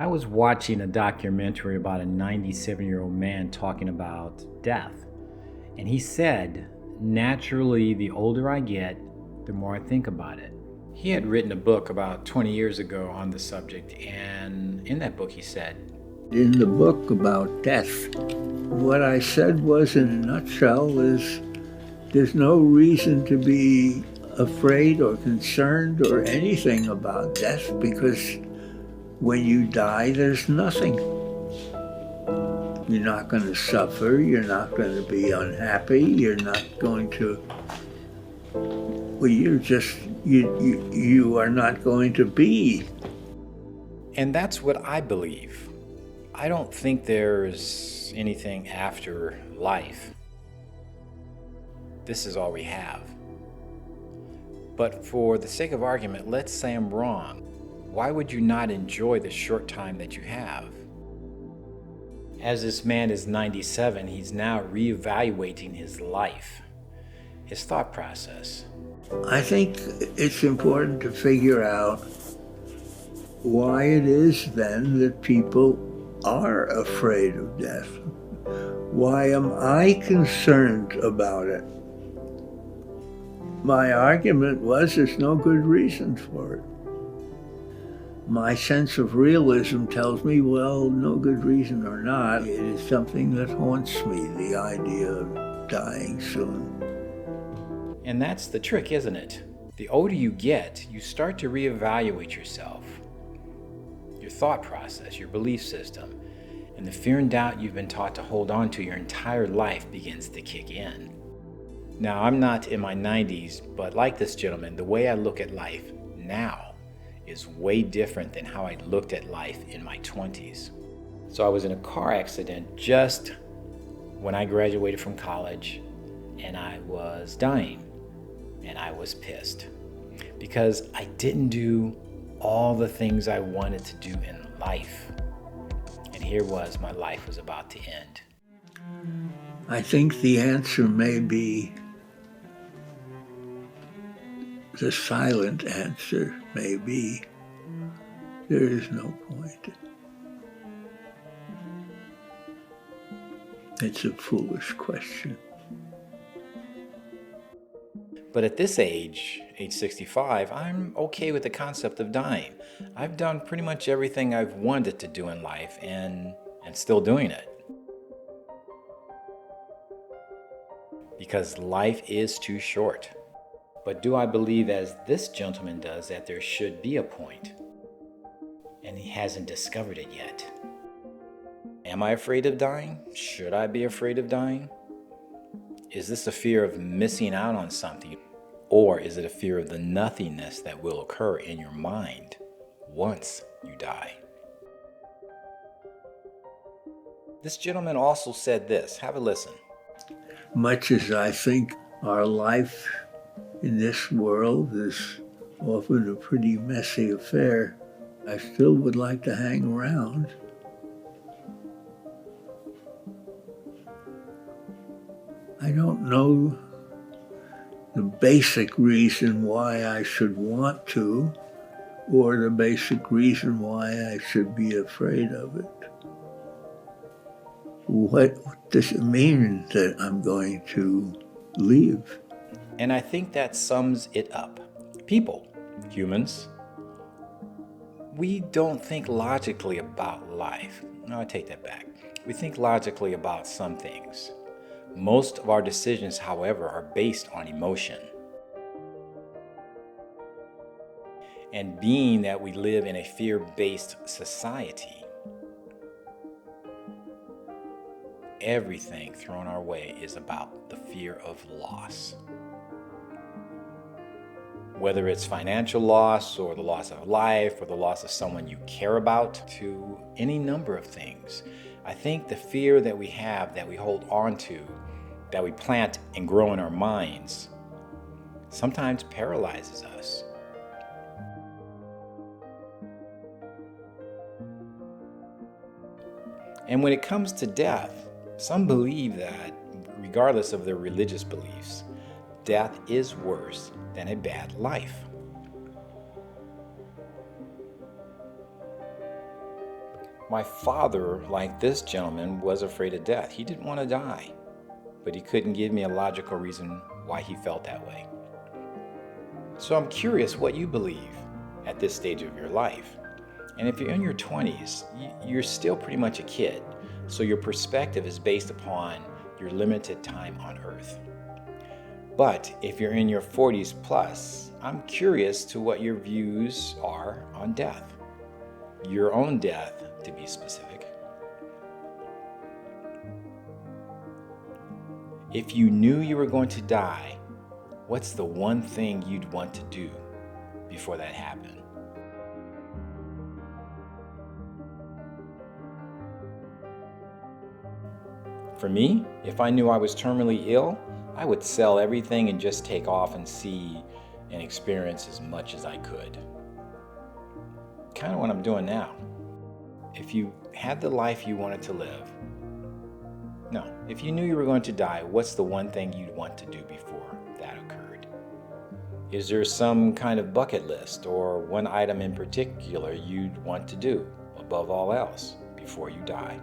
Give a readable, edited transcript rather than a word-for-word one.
I was watching a documentary about a 97-year-old man talking about death. And he said, naturally, the older I get, the more I think about it. He had written a book about 20 years ago on the subject, and in that book he said, In the book about death, what I said was, in a nutshell, is there's no reason to be afraid or concerned or anything about death, because when you die, there's nothing. You're not going to suffer. You're not going to be unhappy. You're not going to. Well, you are not going to be. and that's what I believe. I don't think there's anything after life. This is all we have. But for the sake of argument, let's say I'm wrong. Why would you not enjoy the short time that you have? As this man is 97, he's now reevaluating his life, his thought process. I think it's important to figure out why it is then that people are afraid of death. Why am I concerned about it? My argument was there's no good reason for it. My sense of realism tells me, well, no good reason or not, it is something that haunts me, the idea of dying soon. And that's the trick, isn't it? The older you get, you start to reevaluate yourself, your thought process, your belief system, and the fear and doubt you've been taught to hold on to your entire life begins to kick in. Now, I'm not in my 90s, but like this gentleman, the way I look at life now is way different than how I looked at life in my 20s. So I was in a car accident just when I graduated from college, and I was dying, and I was pissed because I didn't do all the things I wanted to do in life. And here was, my life was about to end. I think the answer may be the silent answer may be there is no point. It's a foolish question. But at this age 65, I'm okay with the concept of dying. I've done pretty much everything I've wanted to do in life and still doing it. Because life is too short. But do I believe, as this gentleman does, that there should be a point? And he hasn't discovered it yet. Am I afraid of dying? Should I be afraid of dying? Is this a fear of missing out on something? Or is it a fear of the nothingness that will occur in your mind once you die? This gentleman also said this. Have a listen. Much as I think our life in this world is often a pretty messy affair, I still would like to hang around. I don't know the basic reason why I should want to, or the basic reason why I should be afraid of it. What does it mean that I'm going to leave? And I think that sums it up. People, humans, we don't think logically about life. No, I take that back. We think logically about some things. Most of our decisions, however, are based on emotion. And being that we live in a fear-based society, everything thrown our way is about the fear of loss. Whether it's financial loss or the loss of life or the loss of someone you care about, to any number of things. I think the fear that we have, that we hold on to, that we plant and grow in our minds, sometimes paralyzes us. And when it comes to death, some believe that, regardless of their religious beliefs, death is worse than a bad life. My father, like this gentleman, was afraid of death. He didn't want to die, but he couldn't give me a logical reason why he felt that way. So I'm curious what you believe at this stage of your life. And if you're in your 20s, you're still pretty much a kid. So your perspective is based upon your limited time on earth. But if you're in your 40s plus, I'm curious to what your views are on death. Your own death, to be specific. If you knew you were going to die, what's the one thing you'd want to do before that happened? For me, if I knew I was terminally ill, I would sell everything and just take off and see and experience as much as I could. Kind of what I'm doing now. If you had the life you wanted to live, if you knew you were going to die, what's the one thing you'd want to do before that occurred? Is there some kind of bucket list or one item in particular you'd want to do above all else before you die?